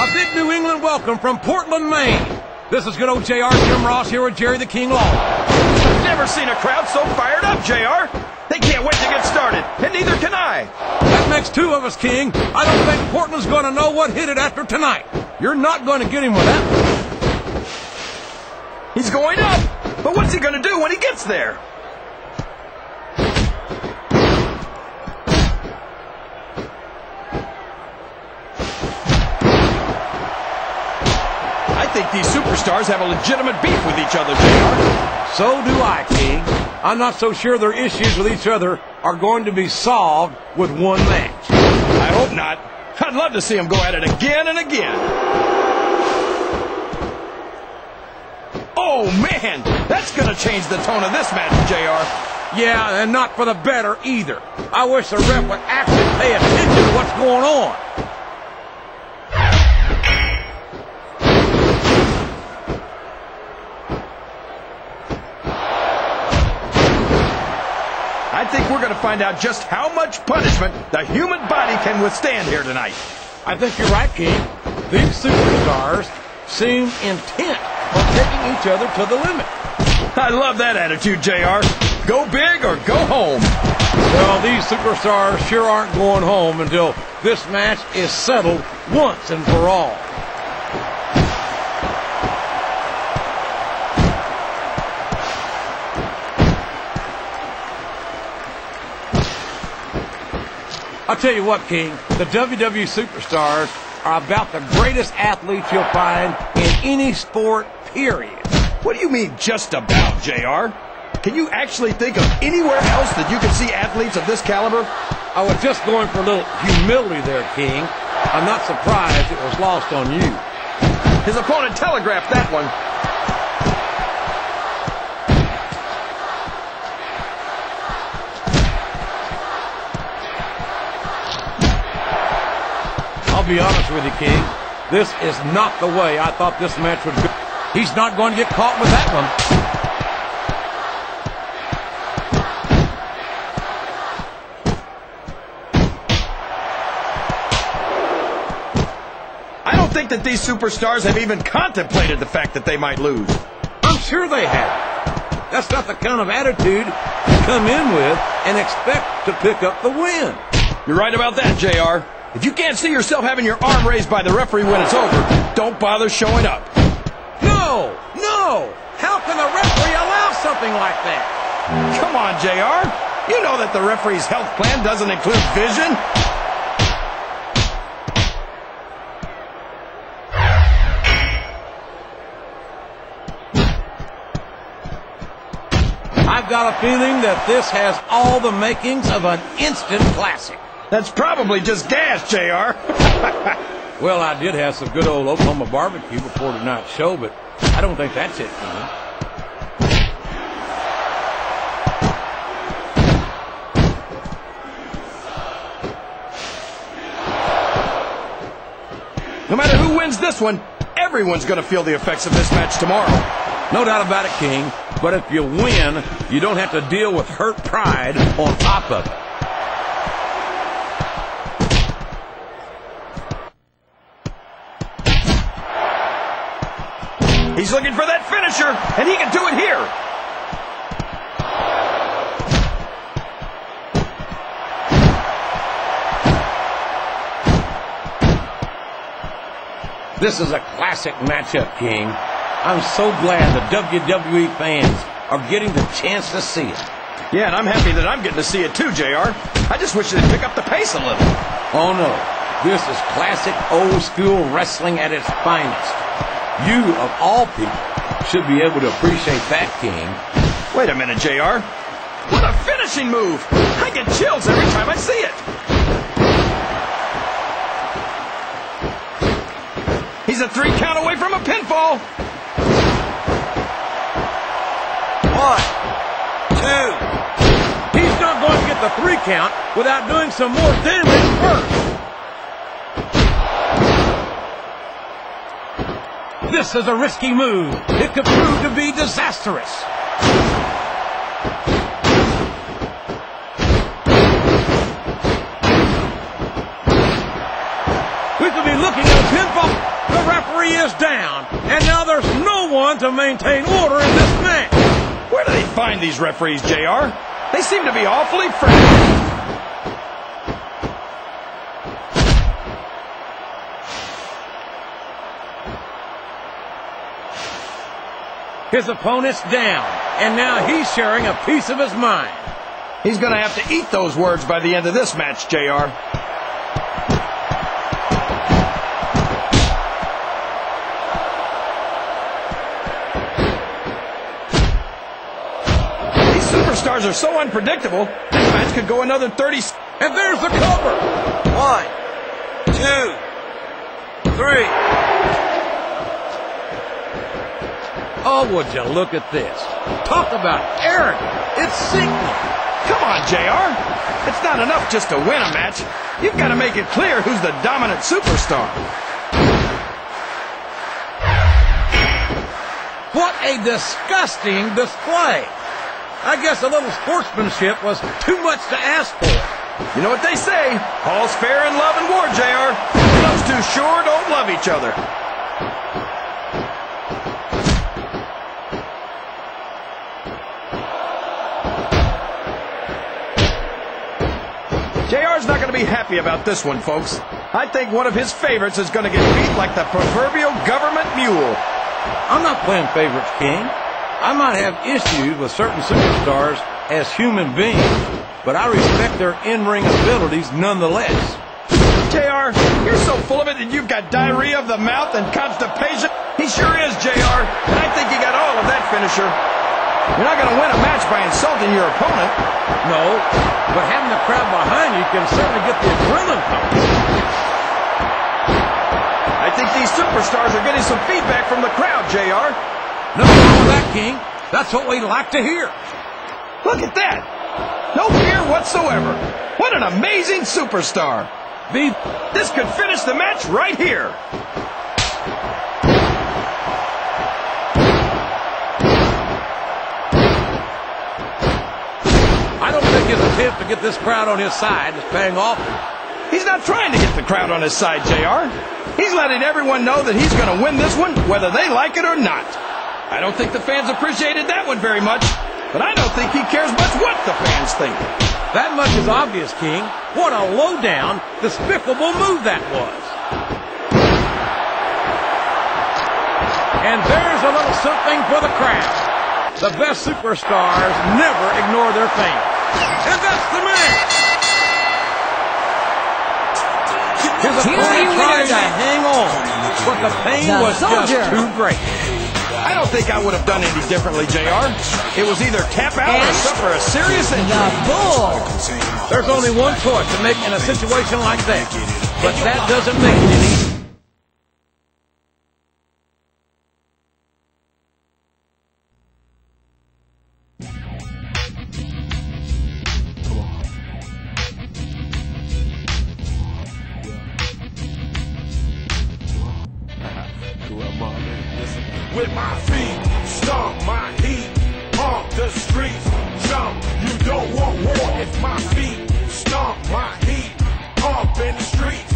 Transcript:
A big New England welcome from Portland, Maine. This is good old JR Jim Ross here with Jerry the King Law. I've never seen a crowd so fired up, JR. They can't wait to get started, and neither can I. That makes two of us, King. I don't think Portland's going to know what hit it after tonight. You're not going to get him with that one. He's going up, but what's he going to do when he gets there? I think these superstars have a legitimate beef with each other, JR. So do I, King. I'm not so sure their issues with each other are going to be solved with one match. I hope not. I'd love to see them go at it again and again. Oh, man! That's going to change the tone of this match, JR. Yeah, and not for the better either. I wish the ref would actually pay attention to what's going on. I think we're going to find out just how much punishment the human body can withstand here tonight. I think you're right, King. These superstars seem intent on taking each other to the limit. I love that attitude, JR. Go big or go home. Well, these superstars sure aren't going home until this match is settled once and for all. I'll tell you what, King, the WWE superstars are about the greatest athletes you'll find in any sport, period. What do you mean, just about, JR? Can you actually think of anywhere else that you can see athletes of this caliber? I was just going for a little humility there, King. I'm not surprised it was lost on you. His opponent telegraphed that one. I'll be honest with you, King. This is not the way I thought this match would go. He's not going to get caught with that one. I don't think that these superstars have even contemplated the fact that they might lose. I'm sure they have. That's not the kind of attitude you come in with and expect to pick up the win. You're right about that, JR. If you can't see yourself having your arm raised by the referee when it's over, don't bother showing up. No! No! How can the referee allow something like that? Come on, JR. You know that the referee's health plan doesn't include vision. I've got a feeling that this has all the makings of an instant classic. That's probably just gas, JR. Well, I did have some good old Oklahoma barbecue before tonight's show, but I don't think that's it, man. No matter who wins this one, everyone's going to feel the effects of this match tomorrow. No doubt about it, King. But if you win, you don't have to deal with hurt pride on top of it. He's looking for that finisher, and he can do it here. This is a classic matchup, King. I'm so glad the WWE fans are getting the chance to see it. Yeah, and I'm happy that I'm getting to see it too, JR. I just wish they'd pick up the pace a little. Oh, no. This is classic old-school wrestling at its finest. You, of all people, should be able to appreciate that, King. Wait a minute, JR. What a finishing move! I get chills every time I see it. He's a 3 count away from a pinfall. 1, 2. He's not going to get the 3 count without doing some more damage first. This is a risky move. It could prove to be disastrous. We could be looking at a pinfall. he is down, and now there's no one to maintain order in this match. Where do they find these referees, JR? They seem to be awfully friendly. His opponent's down, and now he's sharing a piece of his mind. He's going to have to eat those words by the end of this match, JR. These superstars are so unpredictable, this match could go another 30 seconds. And there's the cover. 1, 2, 3. Oh, would you look at this? Talk about arrogant. It's sickening. Come on, JR. It's not enough just to win a match. You've got to make it clear who's the dominant superstar. What a disgusting display. I guess a little sportsmanship was too much to ask for. You know what they say, all's fair in love and war, JR. Those two sure don't love each other. JR's not going to be happy about this one, folks. I think one of his favorites is going to get beat like the proverbial government mule. I'm not playing favorites, King. I might have issues with certain superstars as human beings, but I respect their in-ring abilities nonetheless. JR, you're so full of it that you've got diarrhea of the mouth and constipation. He sure is, JR, and I think he got all of that finisher. You're not going to win a match by insulting your opponent. No, but having the crowd behind you can certainly get the adrenaline pumping. I think these superstars are getting some feedback from the crowd, JR. Nothing wrong with that, King. That's what we like to hear. Look at that. No fear whatsoever. What an amazing superstar. This could finish the match right here. I don't think his attempt to get this crowd on his side is paying off. He's not trying to get the crowd on his side, JR. He's letting everyone know that he's going to win this one, whether they like it or not. I don't think the fans appreciated that one very much, but I don't think he cares much what the fans think. That much is obvious, King. What a low-down, despicable move that was. And there's a little something for the crowd. The best superstars never ignore their fans. And that's the match. His opponent tried to hang on, but the pain was just too great. I don't think I would have done any differently, JR. It was either tap out or suffer a serious injury. The Bull. There's only one choice to make in a situation like that, but that doesn't make it any. With my feet, stomp my heat on the streets. Jump, you don't want war. If my feet stomp my heat up in the street.